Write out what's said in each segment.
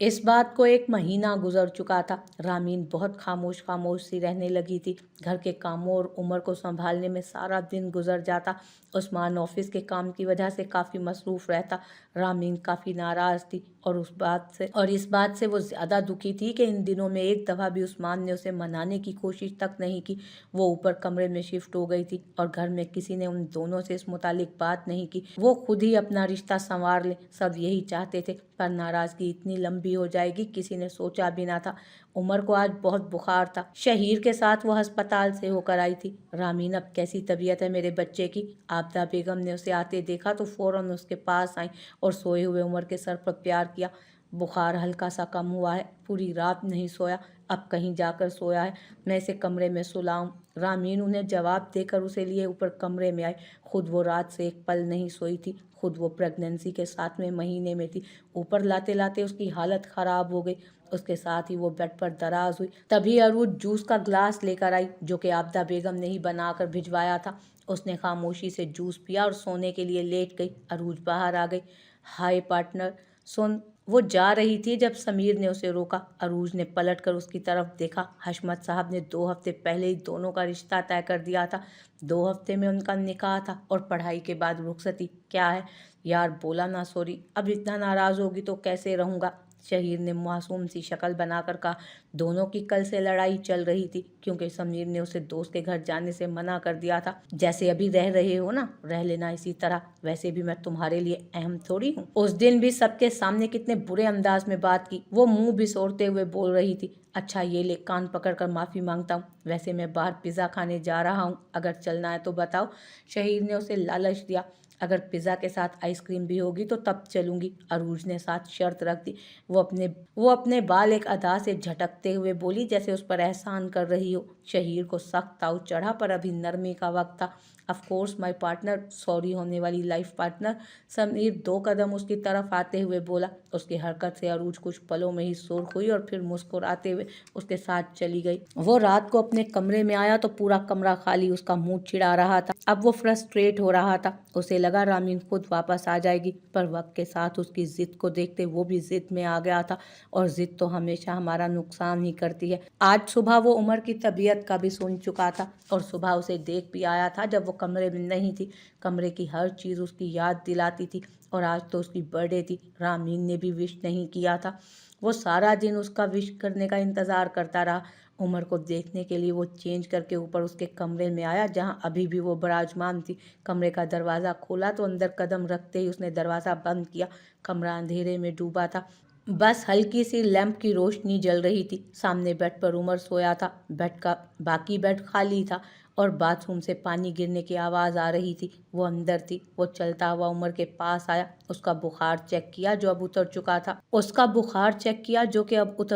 इस बात को एक महीना गुजर चुका था। रामीन बहुत खामोश खामोश सी रहने लगी थी। घर के कामों और उमर को संभालने में सारा दिन गुजर जाता। उस्मान ऑफिस के काम की वजह से काफ़ी मसरूफ़ रहता। रामीन काफ़ी नाराज़ थी और इस बात से वो ज़्यादा दुखी थी कि इन दिनों में एक दफ़ा भी उस्मान ने उसे मनाने की कोशिश तक नहीं की। वो ऊपर कमरे में शिफ्ट हो गई थी और घर में किसी ने उन दोनों से इस मुतालिक बात नहीं की। वो खुद ही अपना रिश्ता संवार ले, सब यही चाहते थे, पर नाराज़गी इतनी लंबी हो जाएगी किसी ने सोचा भी ना था। उमर को आज बहुत बुखार था। शहीर के साथ वो अस्पताल से होकर आई थी। रामीन, अब कैसी तबीयत है मेरे बच्चे की? आबदा बेगम ने उसे आते देखा तो फौरन उसके पास आई और सोए हुए उमर के सर पर प्यार किया। बुखार हल्का सा कम हुआ है, पूरी रात नहीं सोया, अब कहीं जाकर सोया है, मैं इसे कमरे में सुलाऊं? रामीन उन्हें जवाब देकर उसे लिए ऊपर कमरे में आई। खुद वो रात से एक पल नहीं सोई थी। खुद वो प्रेगनेंसी के 7वें महीने में थी। ऊपर लाते लाते उसकी हालत ख़राब हो गई। उसके साथ ही वो बेड पर दराज हुई। तभी अरूज जूस का ग्लास लेकर आई, जो कि आबदा बेगम ने ही बनाकर भिजवाया था। उसने खामोशी से जूस पिया और सोने के लिए लेट गई। अरूज बाहर आ गई। हाय पार्टनर, सुन। वो जा रही थी जब समीर ने उसे रोका। अरूज ने पलटकर उसकी तरफ देखा। हशमत साहब ने 2 हफ्ते पहले ही दोनों का रिश्ता तय कर दिया था। 2 हफ्ते में उनका निकाह था और पढ़ाई के बाद रुखसती। क्या है यार, बोला ना सॉरी। अब इतना नाराज़ होगी तो कैसे रहूँगा? शहीर ने मासूम सी शक्ल बनाकर कहा। दोनों की कल से लड़ाई चल रही थी, क्योंकि समीर ने उसे दोस्त के घर जाने से मना कर दिया था। जैसे अभी रह रहे हो ना, रह लेना इसी तरह। वैसे भी मैं तुम्हारे लिए अहम थोड़ी हूँ। उस दिन भी सबके सामने कितने बुरे अंदाज में बात की। वो मुंह बिसोरते हुए बोल रही थी। अच्छा ये ले, कान पकड़कर माफ़ी मांगता हूँ। वैसे मैं बाहर पिज़्ज़ा खाने जा रहा हूँ, अगर चलना है तो बताओ। शहीर ने उसे लालच दिया। अगर पिज़्ज़ा के साथ आइसक्रीम भी होगी तो तब चलूँगी। अरूज ने साथ शर्त रख दी। वो अपने बाल एक अदा से झटकते हुए बोली, जैसे उस पर एहसान कर रही हो। शहीर को सख्त ताव चढ़ा, पर अभी नरमी का वक्त था। Of course my partner, sorry होने वाली लाइफ पार्टनर। समीर 2 कदम उसकी तरफ आते हुए बोला। उसकी हरकत से अरूज कुछ पलों में ही सुर्ख हुई और फिर मुस्कुराते हुए उसके साथ चली गई। वो रात को अपने कमरे में आया तो पूरा कमरा खाली, उसका मुंह चिढ़ा रहा था। अब वो फ्रस्ट्रेट हो रहा था। उसे लगा रामीन खुद वापस आ जाएगी, पर वक्त के साथ उसकी जिद को देखते वो भी जिद में आ गया था, और जिद तो हमेशा हमारा नुकसान ही करती है। आज सुबह वो उमर की तबीयत का भी सुन चुका था और सुबह उसे देख भी आया था जब वो कमरे में नहीं थी। कमरे की हर चीज़ उसकी याद दिलाती थी, और आज तो उसकी बर्थडे थी। रामीन ने भी विश नहीं किया था। वो सारा दिन उसका विश करने का इंतज़ार करता रहा। उमर को देखने के लिए वो चेंज करके ऊपर उसके कमरे में आया, जहाँ अभी भी वो विराजमान थी। कमरे का दरवाज़ा खोला तो अंदर कदम रखते ही उसने दरवाज़ा बंद किया। कमरा अंधेरे में डूबा था। बस हल्की सी लैंप की रोशनी जल रही थी। सामने बेड पर उमर सोया था। बाकी बेड खाली था और बाथरूम से पानी गिरने की आवाज़ आ रही थी। वो अंदर थी। वो चलता हुआ उमर के पास आया। उसका बुखार चेक किया, जो अब उतर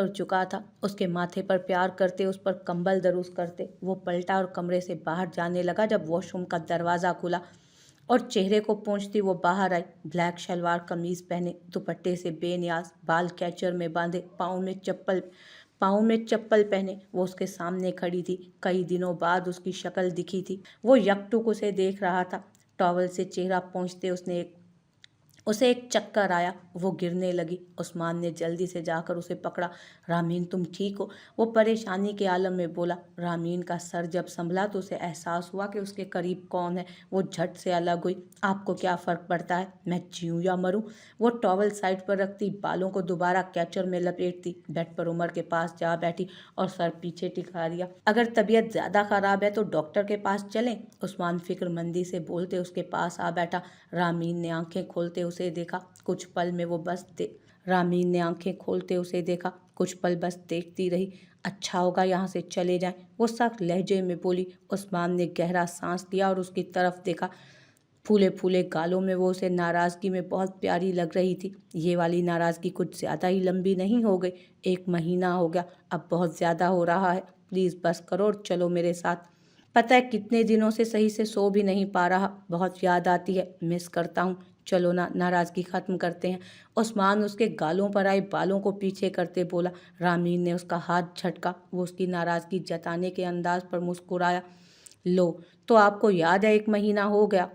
चुका था। उसके माथे पर प्यार करते, उस पर कंबल दरूस करते वो पलटा और कमरे से बाहर जाने लगा। जब वॉशरूम का दरवाज़ा खुला और चेहरे को पोंछती वो बाहर आई। ब्लैक शलवार कमीज पहने, दुपट्टे से बेनियाज, बाल कैचर में बांधे, पाँव में चप्पल पहने वो उसके सामने खड़ी थी। कई दिनों बाद उसकी शक्ल दिखी थी। वो यकटुक उसे देख रहा था। टॉवल से चेहरा पोंछते उसे एक चक्कर आया। वो गिरने लगी। उस्मान ने जल्दी से जाकर उसे पकड़ा। रामीन, तुम ठीक हो? वो परेशानी के आलम में बोला। रामीन का सर जब संभला तो उसे एहसास हुआ कि उसके करीब कौन है। वो झट से अलग हुई। आपको क्या फ़र्क पड़ता है, मैं जीऊँ या मरूँ? वो टॉवल साइड पर रखती, बालों को दोबारा कैचर में लपेटती, बेड पर उमर के पास जा बैठी और सर पीछे टिका दिया। अगर तबीयत ज़्यादा ख़राब है तो डॉक्टर के पास चलें? उस्मान फिक्रमंदी से बोलते उसके पास आ बैठा। रामीन ने आंखें खोलते उसे देखा। कुछ पल बस देखती रही। अच्छा होगा यहाँ से चले जाएं, वो सख्त लहजे में बोली। उस्मान ने गहरा सांस लिया और उसकी तरफ देखा। फूले फूले गालों में वो उसे नाराज़गी में बहुत प्यारी लग रही थी। ये वाली नाराज़गी कुछ ज़्यादा ही लंबी नहीं हो गई? 1 महीना हो गया, अब बहुत ज़्यादा हो रहा है। प्लीज़ बस करो और चलो मेरे साथ। पता है कितने दिनों से सही से सो भी नहीं पा रहा, बहुत याद आती है, मिस करता हूँ। चलो ना, नाराज़गी ख़त्म करते हैं। उस्मान उसके गालों पर आए बालों को पीछे करते बोला। रामीन ने उसका हाथ झटका। वो उसकी नाराज़गी जताने के अंदाज पर मुस्कुराया। लो, तो आपको याद है 1 महीना हो गया?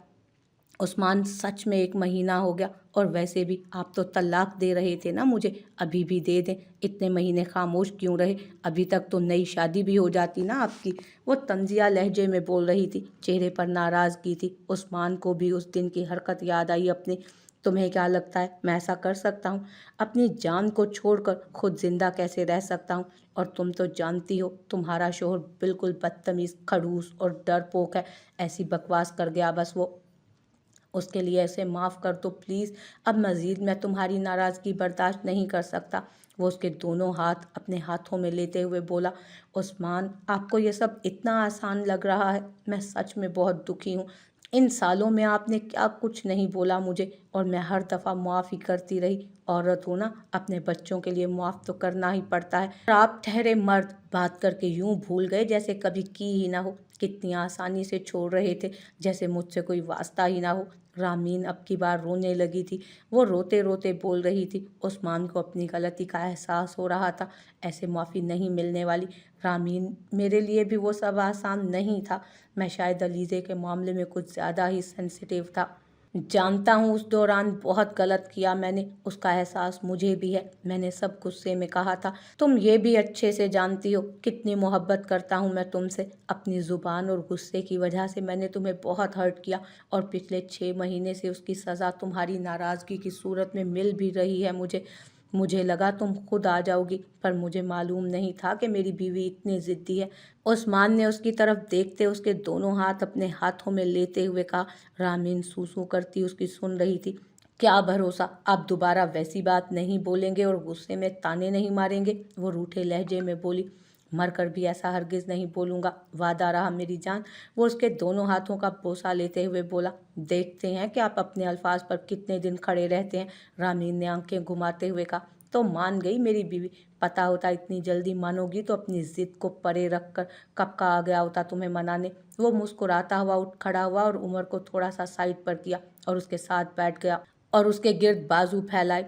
عثمان سچ میں 1 مہینہ ہو گیا، اور ویسے بھی آپ تو طلاق دے رہے تھے نا مجھے، ابھی بھی دے دیں، اتنے مہینے خاموش کیوں رہے؟ ابھی تک تو نئی شادی بھی ہو جاتی نا آپ کی۔ وہ طنزیہ لہجے میں بول رہی تھی، چہرے پر ناراضگی تھی۔ عثمان کو بھی اس دن کی حرکت یاد آئی اپنی۔ تمہیں کیا لگتا ہے میں ایسا کر سکتا ہوں؟ اپنی جان کو چھوڑ کر خود زندہ کیسے رہ سکتا ہوں؟ اور تم تو جانتی ہو تمہارا شوہر بالکل بدتمیز، کھڑوس اور ڈرپوک ہے۔ ایسی بکواس کر گیا بس وہ۔ اس کے لیے اسے معاف کر دو پلیز، اب مزید میں تمہاری ناراضگی برداشت نہیں کر سکتا۔ وہ اس کے دونوں ہاتھ اپنے ہاتھوں میں لیتے ہوئے بولا، عثمان آپ کو یہ سب اتنا آسان لگ رہا ہے؟ میں سچ میں بہت دکھی ہوں۔ ان سالوں میں آپ نے کیا کچھ نہیں بولا مجھے، اور میں ہر دفعہ معافی کرتی رہی۔ عورت ہو نا، اپنے بچوں کے لیے معاف تو کرنا ہی پڑتا ہے، اور آپ ٹھہرے مرد بات کر کے یوں بھول گئے جیسے کبھی کی ہی نہ ہو، کتنی آسانی سے چھوڑ رہے تھے جیسے مجھ سے کوئی واسطہ ہی نہ ہو۔ رامین اب کی بار رونے لگی تھی۔ وہ روتے روتے بول رہی تھی، عثمان کو اپنی غلطی کا احساس ہو رہا تھا، ایسے معافی نہیں ملنے والی۔ رامین، میرے لیے بھی وہ سب آسان نہیں تھا، میں شاید علیزے کے معاملے میں کچھ زیادہ ہی سینسیٹیو تھا۔ جانتا ہوں اس دوران بہت غلط کیا میں نے، اس کا احساس مجھے بھی ہے، میں نے سب غصے میں کہا تھا۔ تم یہ بھی اچھے سے جانتی ہو کتنی محبت کرتا ہوں میں تم سے۔ اپنی زبان اور غصے کی وجہ سے میں نے تمہیں بہت ہرٹ کیا، اور پچھلے 6 مہینے سے اس کی سزا تمہاری ناراضگی کی صورت میں مل بھی رہی ہے مجھے لگا تم خود آ جاؤ گی، پر مجھے معلوم نہیں تھا کہ میری بیوی اتنی ضدی ہے۔ عثمان نے اس کی طرف دیکھتے اس کے دونوں ہاتھ اپنے ہاتھوں میں لیتے ہوئے کہا۔ رامین سو کرتی اس کی سن رہی تھی۔ کیا بھروسہ آپ دوبارہ ویسی بات نہیں بولیں گے اور غصے میں تانے نہیں ماریں گے؟ وہ روٹھے لہجے میں بولی۔ مر کر بھی ایسا ہرگز نہیں بولوں گا، وعدہ رہا میری جان۔ وہ اس کے دونوں ہاتھوں کا بوسہ لیتے ہوئے بولا۔ دیکھتے ہیں کہ آپ اپنے الفاظ پر کتنے دن کھڑے رہتے ہیں، رامین نے آنکھیں گھماتے ہوئے کہا۔ تو مان گئی میری بیوی، پتہ ہوتا اتنی جلدی مانو گی تو اپنی ضد کو پرے رکھ کر کب کا آ گیا ہوتا تمہیں منانے۔ وہ مسکراتا ہوا اٹھ کھڑا ہوا اور عمر کو تھوڑا سا سائڈ پر کیا اور اس کے ساتھ بیٹھ گیا اور اس کے گرد بازو پھیلائے۔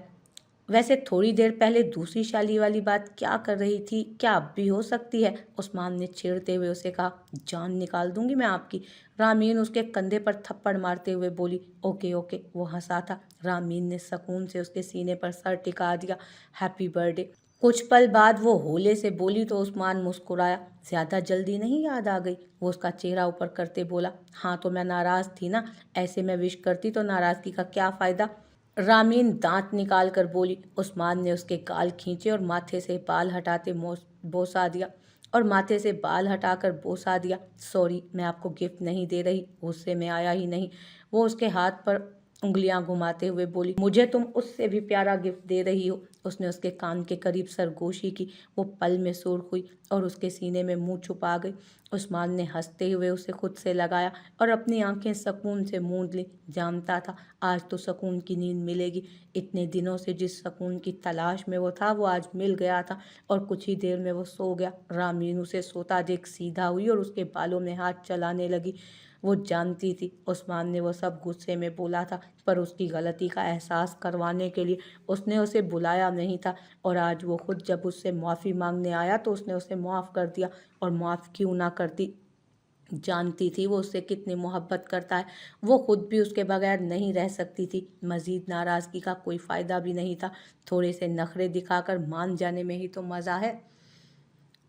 ویسے تھوڑی دیر پہلے دوسری شالی والی بات کیا کر رہی تھی، کیا اب بھی ہو سکتی ہے؟ عثمان نے چھیڑتے ہوئے اسے کہا۔ جان نکال دوں گی میں آپ کی، رامین اس کے کندھے پر تھپڑ مارتے ہوئے بولی۔ اوکے اوکے، وہ ہنسا تھا۔ رامین نے سکون سے اس کے سینے پر سر ٹکا دیا۔ Happy birth day. کچھ پل بعد وہ ہولے سے بولی تو عثمان مسکرایا۔ زیادہ جلدی نہیں یاد آ گئی؟ وہ اس کا چہرہ اوپر کرتے بولا۔ ہاں تو میں ناراض تھی نا، ایسے میں وش کرتی تو ناراضگی کا کیا فائدہ؟ رامین دانت نکال کر بولی۔ عثمان نے اس کے گال کھینچے اور ماتھے سے بال ہٹاتے بوسا دیا سوری، میں آپ کو گفٹ نہیں دے رہی، غصے میں آیا ہی نہیں۔ وہ اس کے ہاتھ پر انگلیاں گھماتے ہوئے بولی۔ مجھے تم اس سے بھی پیارا گفٹ دے رہی ہو۔ اس نے اس کے کان کے قریب سرگوشی کی۔ وہ پل میں سرخ ہوئی اور اس کے سینے میں منہ چھپا گئی۔ عثمان نے ہنستے ہوئے اسے خود سے لگایا اور اپنی آنکھیں سکون سے موند لیں۔ جانتا تھا آج تو سکون کی نیند ملے گی۔ اتنے دنوں سے جس سکون کی تلاش میں وہ تھا وہ آج مل گیا تھا، اور کچھ ہی دیر میں وہ سو گیا۔ رامین اسے سوتا دیکھ سیدھا ہوئی اور اس کے بالوں میں ہاتھ چلانے لگی۔ وہ جانتی تھی عثمان نے وہ سب غصے میں بولا تھا، پر اس کی غلطی کا احساس کروانے کے لیے اس نے اسے بلایا نہیں تھا، اور آج وہ خود جب اس سے معافی مانگنے آیا تو اس نے اسے معاف کر دیا، اور معاف کیوں نہ کرتی؟ جانتی تھی وہ اس سے کتنی محبت کرتا ہے، وہ خود بھی اس کے بغیر نہیں رہ سکتی تھی۔ مزید ناراضگی کا کوئی فائدہ بھی نہیں تھا، تھوڑے سے نخرے دکھا کر مان جانے میں ہی تو مزہ ہے۔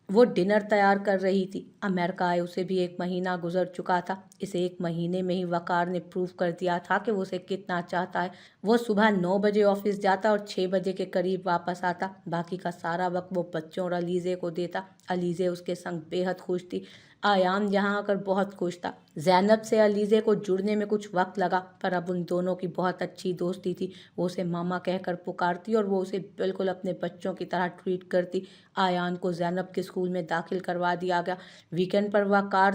وہ ڈنر تیار کر رہی تھی۔ امریکہ آئے اسے بھی 1 مہینہ گزر چکا تھا۔ اسے 1 مہینے میں ہی وقار نے پروو کر دیا تھا کہ وہ اسے کتنا چاہتا ہے۔ وہ صبح 9 بجے آفس جاتا اور 6 بجے کے قریب واپس آتا۔ باقی کا سارا وقت وہ بچوں اور علیزے کو دیتا۔ علیزے اس کے سنگ بے حد خوش تھی۔ آیان یہاں آ کر بہت خوش تھا۔ زینب سے علیزے کو جڑنے میں کچھ وقت لگا، پر اب ان دونوں کی بہت اچھی دوستی تھی۔ وہ اسے ماما کہہ کر پکارتی اور وہ اسے بالکل اپنے بچوں کی طرح ٹریٹ کرتی۔ آیان کو زینب کے اسکول میں داخل کروا دیا گیا۔ ویکینڈ پر وقار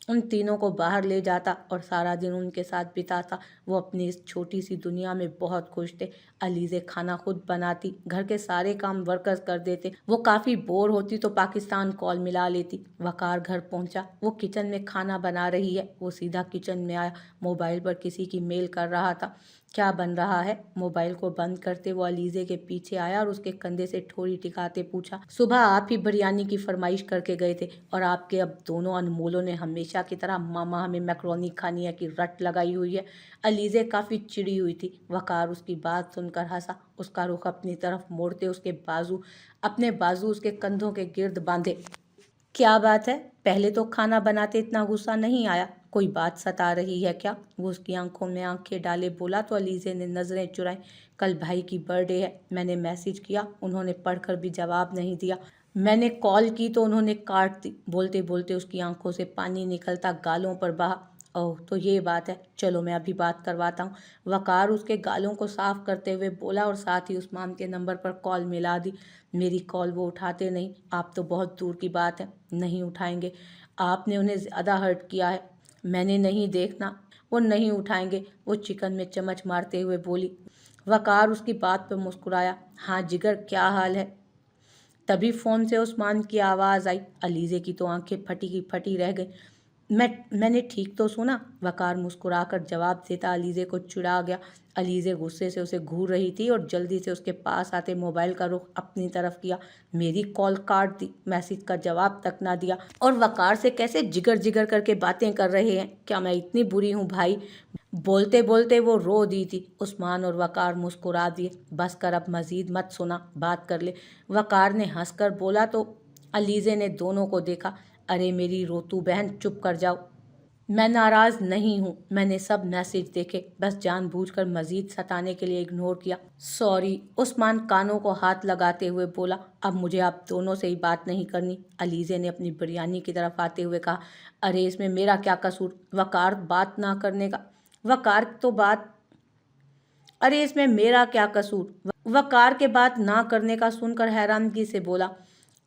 ان تینوں کو باہر لے جاتا اور سارا دن ان کے ساتھ بتاتا۔ وہ اپنی اس چھوٹی سی دنیا میں بہت خوش تھے۔ علیزے کھانا خود بناتی، گھر کے سارے کام ورکرز کر دیتے۔ وہ کافی بور ہوتی تو پاکستان کال ملا لیتی۔ وقار گھر پہنچا، وہ کچن میں کھانا بنا رہی ہے۔ وہ سیدھا کچن میں آیا، موبائل پر کسی کی میل کر رہا تھا۔ क्या बन रहा है? मोबाइल को बंद करते वो अलीज़े के पीछे आया और उसके कंधे से ठोड़ी टिकाते पूछा, सुबह आप ही बिरयानी की फरमाइश करके गए थे और आपके अब दोनों अनमोलों ने हमेशा की तरह मामा हमें मैक्रोनी खानी है की रट लगाई हुई है। अलीज़े काफ़ी चिड़ी हुई थी। वकार उसकी बात सुनकर हंसा। उसका रुख अपनी तरफ मोड़ते अपने बाजू उसके कंधों के गिर्द बांधे। क्या बात है? पहले तो खाना बनाते इतना गुस्सा नहीं आया। कोई बात सता रही है क्या? वो उसकी आंखों में आंखें डाले बोला तो अलीज़े ने नज़रें चुराई। कल भाई की बर्थडे है। मैंने मैसेज किया, उन्होंने पढ़कर भी जवाब नहीं दिया। मैंने कॉल की तो उन्होंने काट दी। बोलते बोलते उसकी आंखों से पानी निकलता गालों पर बहा। ओह, तो ये बात है। चलो मैं अभी बात करवाता हूँ। वकार उसके गालों को साफ करते हुए बोला और साथ ही उस्मान के नंबर पर कॉल मिला दी। मेरी कॉल वो उठाते नहीं। आप तो बहुत दूर की बात है, नहीं उठाएंगे। आपने उन्हें ज़्यादा हर्ट किया है। मैंने नहीं देखना। वो नहीं उठाएंगे, वो चिकन में चम्मच मारते हुए बोली। वकार उसकी बात पर मुस्कुराया। हाँ जिगर, क्या हाल है? तभी फ़ोन से उस्मान की आवाज़ आई। अलीज़े की तो आंखें फटी की फटी रह गई। मैंने ठीक तो सुना? वकार मुस्कुराकर जवाब देता अलीज़े को चिढ़ा गया। अलीज़े गुस्से से उसे घूर रही थी और जल्दी से उसके पास आते मोबाइल का रुख अपनी तरफ किया। मेरी कॉल काट दी, मैसेज का जवाब तक ना दिया, और वकार से कैसे जिगर जिगर करके बातें कर रहे हैं? क्या मैं इतनी बुरी हूँ भाई? बोलते बोलते वो रो दी थी। उस्मान और वकार मुस्कुरा दिए। बस कर, अब मजीद मत सुना, बात कर ले। वकार ने हंसकर बोला तो अलीज़े ने दोनों को देखा। अरे मेरी रोतू बहन, चुप कर जाओ। मैं नाराज़ नहीं हूँ। मैंने सब मैसेज देखे, बस जानबूझकर मजीद सताने के लिए इग्नोर किया। सॉरी। उस्मान कानों को हाथ लगाते हुए बोला। अब मुझे आप दोनों से ही बात नहीं करनी। अलीज़े ने अपनी बिरयानी की तरफ आते हुए कहा। अरे इसमें मेरा क्या कसूर? वकार बात ना करने का। वकार तो बात अरे इसमें मेरा क्या कसूर? वकार के बात ना करने का सुनकर हैरानगी से बोला।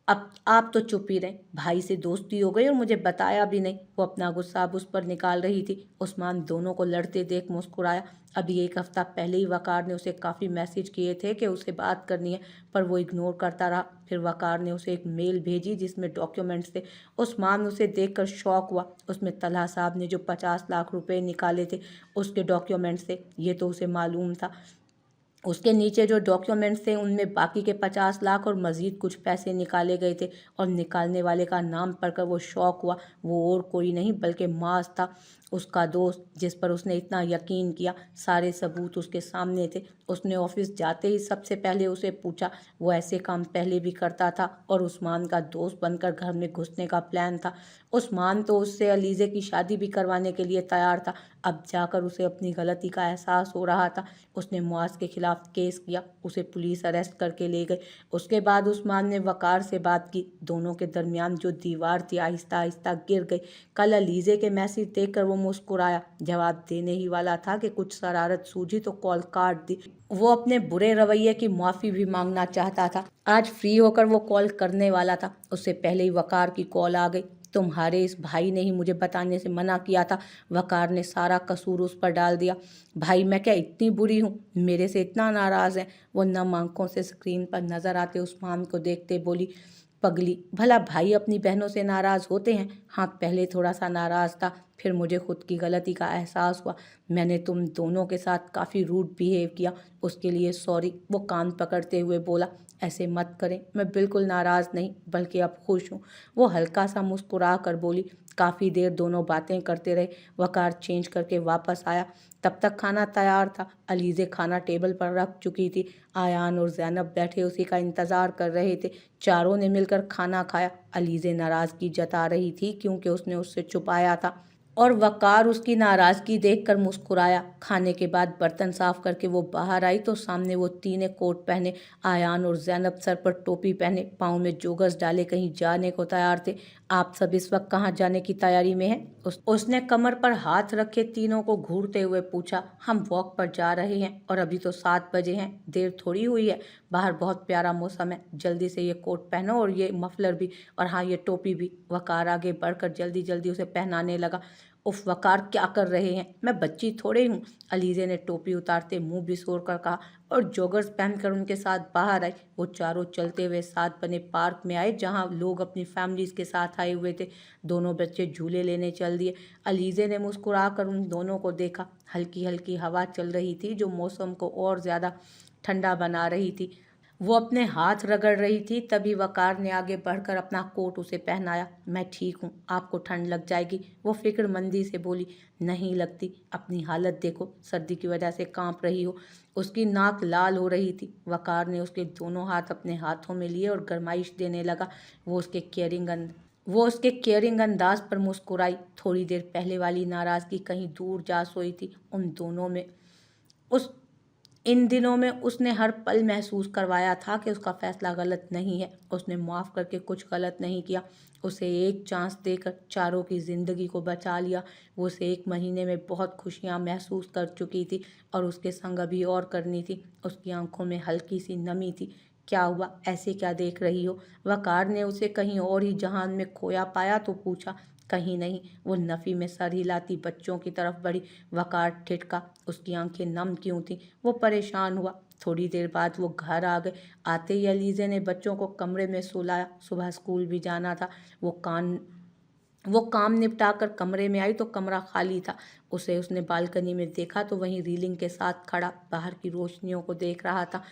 अब आप तो चुप ही रहे। भाई से दोस्ती हो गई और मुझे बताया भी नहीं। वो अपना गुस्सा अब उस पर निकाल रही थी। उस्मान दोनों को लड़ते देख मुस्कुराया। अभी एक हफ्ता पहले ही वकार ने उसे काफ़ी मैसेज किए थे कि उसे बात करनी है, पर वो इग्नोर करता रहा। फिर वकार ने उसे एक मेल भेजी जिसमें डॉक्यूमेंट्स थे। उस्मान उसे देखकर शौक हुआ। उसमें तलहा साहब ने जो 50 लाख रुपए निकाले थे उसके डॉक्यूमेंट्स थे। ये तो उसे मालूम था। उसके नीचे जो डॉक्यूमेंट्स थे उनमें बाकी के 50 लाख और मज़ीद कुछ पैसे निकाले गए थे, और निकालने वाले का नाम पढ़कर वो शौक हुआ। वो और कोई नहीं बल्कि मास था, उसका दोस्त, जिस पर उसने इतना यकीन किया। सारे सबूत उसके सामने थे। उसने ऑफिस जाते ही सबसे पहले उसे पूछा। वो ऐसे काम पहले भी करता था और उस्मान का दोस्त बनकर घर में घुसने का प्लान था। उस्मान तो उससे अलीज़े की शादी भी करवाने के लिए तैयार था। अब जाकर उसे अपनी गलती का एहसास हो रहा था। उसने मुआज़ के खिलाफ केस किया, उसे पुलिस अरेस्ट करके ले गई। उसके बाद उस्मान ने वकार से बात की। दोनों के दरमियान जो दीवार थी आहिस्ता आहिस्ता गिर गई। कल अलीज़े के मैसेज देखकर वो मुस्कुराया। जवाब देने ही वाला था कि कुछ शरारत सूझी तो कॉल काट दी। वो अपने बुरे रवैये की माफ़ी भी मांगना चाहता था। आज फ्री होकर वो कॉल करने वाला था। उससे पहले ही वकार की कॉल आ गई। तुम्हारे इस भाई ने ही मुझे बताने से मना किया था। वकार ने सारा कसूर उस पर डाल दिया। भाई मैं क्या इतनी बुरी हूँ? मेरे से इतना नाराज़ है? वो नम आंखों से स्क्रीन पर नजर आते उस्मान को देखते बोली। पगली, भला भाई अपनी बहनों से नाराज़ होते हैं? हाँ, पहले थोड़ा सा नाराज़ था, फिर मुझे खुद की गलती का एहसास हुआ। मैंने तुम दोनों के साथ काफ़ी रूड बिहेव किया, उसके लिए सॉरी। वो कान पकड़ते हुए बोला। ऐसे मत करें, मैं बिल्कुल नाराज़ नहीं बल्कि अब खुश हूँ। वो हल्का सा मुस्कुरा कर बोली। काफ़ी देर दोनों बातें करते रहे। वकार चेंज करके वापस आया। तब तक खाना तैयार था। अलीज़े खाना टेबल पर रख चुकी थी। आयान और ज़ैनब बैठे उसी का इंतज़ार कर रहे थे। चारों ने मिलकर खाना खाया। अलीज़े नाराज़गी जता रही थी क्योंकि उसने उससे छुपाया था, और वकार उसकी नाराज़गी देखकर मुस्कुराया। खाने के बाद बर्तन साफ करके वो बाहर आई तो सामने वो तीनों कोट पहने, आयान और ज़ैनब सर पर टोपी पहने, पाँव में जोगस डाले कहीं जाने को तैयार थे। आप सब इस वक्त कहाँ जाने की तैयारी में हैं? उसने कमर पर हाथ रखे तीनों को घूरते हुए पूछा। हम वॉक पर जा रहे हैं और अभी तो 7 बजे हैं, देर थोड़ी हुई है। बाहर बहुत प्यारा मौसम है, जल्दी से ये कोट पहनो और ये मफलर भी, और हाँ ये टोपी भी। वकार आगे बढ़कर जल्दी जल्दी उसे पहनाने लगा। उफ वकार, क्या कर रहे हैं, मैं बच्ची थोड़े हूँ। अलीज़े ने टोपी उतारते मुंह बिसोर कर कहा और जॉगर्स पहनकर उनके साथ बाहर आई। वो चारों चलते हुए साथ बने पार्क में आए जहाँ लोग अपनी फैमिलीज के साथ आए हुए थे। दोनों बच्चे झूले लेने चल दिए। अलीज़े ने मुस्कुराकर उन दोनों को देखा। हल्की हल्की हवा चल रही थी जो मौसम को और ज़्यादा ठंडा बना रही थी। वो अपने हाथ रगड़ रही थी, तभी वकार ने आगे बढ़कर अपना कोट उसे पहनाया। मैं ठीक हूँ, आपको ठंड लग जाएगी, वो फिक्रमंदी से बोली। नहीं लगती, अपनी हालत देखो, सर्दी की वजह से कांप रही हो। उसकी नाक लाल हो रही थी। वकार ने उसके दोनों हाथ अपने हाथों में लिए और गरमाइश देने लगा। वो उसके केयरिंग अंदाज पर मुस्कुराई। थोड़ी देर पहले वाली नाराज़गी कहीं दूर जा सोई थी। उन दोनों में उस इन दिनों में उसने हर पल महसूस करवाया था कि उसका फैसला गलत नहीं है। उसने माफ़ करके कुछ गलत नहीं किया। उसे एक चांस देकर चारों की ज़िंदगी को बचा लिया। वो उसे 1 महीने में बहुत खुशियाँ महसूस कर चुकी थी और उसके संग अभी और करनी थी। उसकी आंखों में हल्की सी नमी थी। क्या हुआ, ऐसे क्या देख रही हो? वकार ने उसे कहीं और ही जहान में खोया पाया तो पूछा। कहीं नहीं, वो नफ़ी में सर हिलाती बच्चों की तरफ बढ़ी। वकार ठिठका। उसकी आंखें नम क्यों थीं? वो परेशान हुआ। थोड़ी देर बाद वो घर आ गए। आते ही अलीज़े ने बच्चों को कमरे में सुलाया। सुबह स्कूल भी जाना था। वो काम निपटाकर कमरे में आई तो कमरा खाली था। उसने बालकनी में देखा तो वहीं रीलिंग के साथ खड़ा बाहर की रोशनियों को देख रहा था।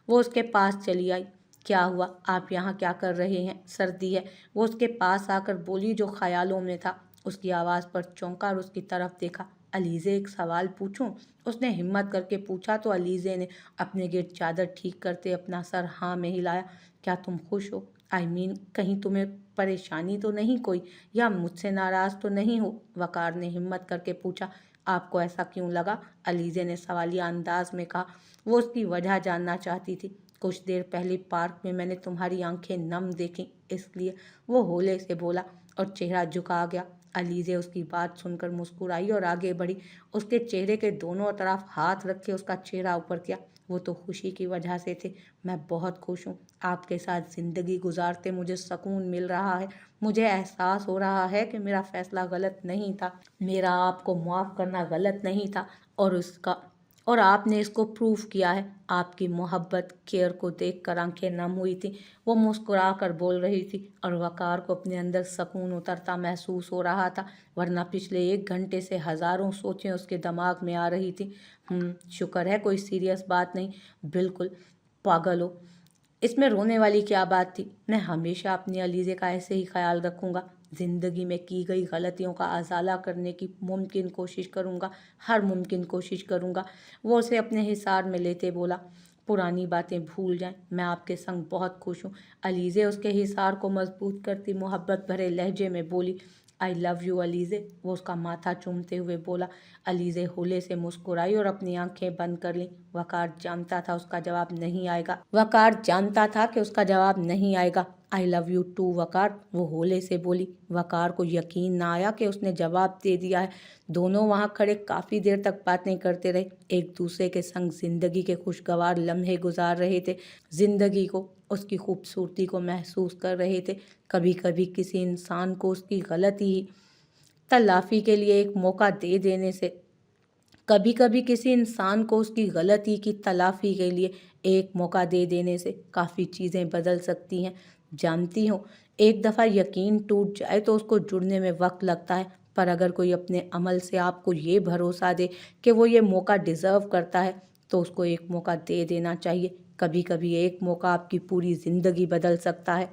वो उसके पास चली आई। क्या हुआ, आप यहाँ क्या कर रहे हैं? सर्दी है, वो उसके पास आकर बोली जो ख्यालों में था। उसकी आवाज़ पर चौंका और उसकी तरफ देखा। अलीज़े, एक सवाल पूछूं? उसने हिम्मत करके पूछा तो अलीज़े ने अपने गिर्द चादर ठीक करते अपना सर हाँ में हिलाया। क्या तुम खुश हो? कहीं तुम्हें परेशानी तो नहीं कोई, या मुझसे नाराज़ तो नहीं हो? वकार ने हिम्मत करके पूछा। आपको ऐसा क्यों लगा? अलीज़े ने सवालिया अंदाज में कहा। वो उसकी वजह जानना चाहती थी। कुछ देर पहले पार्क में मैंने तुम्हारी आंखें नम देखी, इसलिए, वो होले से बोला और चेहरा झुका गया। अलीज़े उसकी बात सुनकर मुस्कुराई और आगे बढ़ी। उसके चेहरे के दोनों तरफ हाथ रखे उसका चेहरा ऊपर किया। वो तो खुशी की वजह से थे। मैं बहुत खुश हूँ। आपके साथ ज़िंदगी गुजारते मुझे सुकून मिल रहा है। मुझे एहसास हो रहा है कि मेरा फैसला गलत नहीं था। मेरा आपको माफ़ करना गलत नहीं था और आपने इसको प्रूव किया है। आपकी मोहब्बत, केयर को देखकर आंखें नम हुई थी। वो मुस्कुरा कर बोल रही थी और वकार को अपने अंदर सुकून उतरता महसूस हो रहा था, वरना पिछले 1 घंटे से हज़ारों सोचें उसके दिमाग में आ रही थी। शुक्र है कोई सीरियस बात नहीं। बिल्कुल पागल हो, इसमें रोने वाली क्या बात थी? मैं हमेशा अपनी अलीज़े का ऐसे ही ख्याल रखूँगा। ज़िंदगी में की गई गलतियों का अज़ाला करने की मुमकिन कोशिश करूँगा, हर मुमकिन कोशिश करूँगा। वो उसे अपने हिसार में लेते बोला। पुरानी बातें भूल जाएं, मैं आपके संग बहुत खुश हूँ। अलीज़े उसके हिसार को मजबूत करती मोहब्बत भरे लहजे में बोली। आई लव यू अलीज़े, वो उसका माथा चूमते हुए बोला। अलीज़े होले से मुस्कुराई और अपनी आंखें बंद कर लीं। वकार जानता था कि उसका जवाब नहीं आएगा। आई लव यू टू वकार, वो होले से बोली। वकार को यकीन ना आया कि उसने जवाब दे दिया है। दोनों वहाँ खड़े काफ़ी देर तक बातें करते रहे, एक दूसरे के संग जिंदगी के खुशगवार लम्हे गुजार रहे थे। जिंदगी को, उसकी खूबसूरती को महसूस कर रहे थे। कभी कभी किसी इंसान को उसकी गलती तलाफी के लिए एक मौका दे देने से कभी कभी किसी इंसान को उसकी गलती की तलाफी के लिए एक मौका दे देने से काफ़ी चीज़ें बदल सकती हैं। जानती हो, एक दफ़ा यकीन टूट जाए तो उसको जुड़ने में वक्त लगता है, पर अगर कोई अपने अमल से आपको ये भरोसा दे कि वो ये मौका डिज़र्व करता है तो उसको एक मौका दे देना चाहिए। कभी कभी एक मौका आपकी पूरी ज़िंदगी बदल सकता है।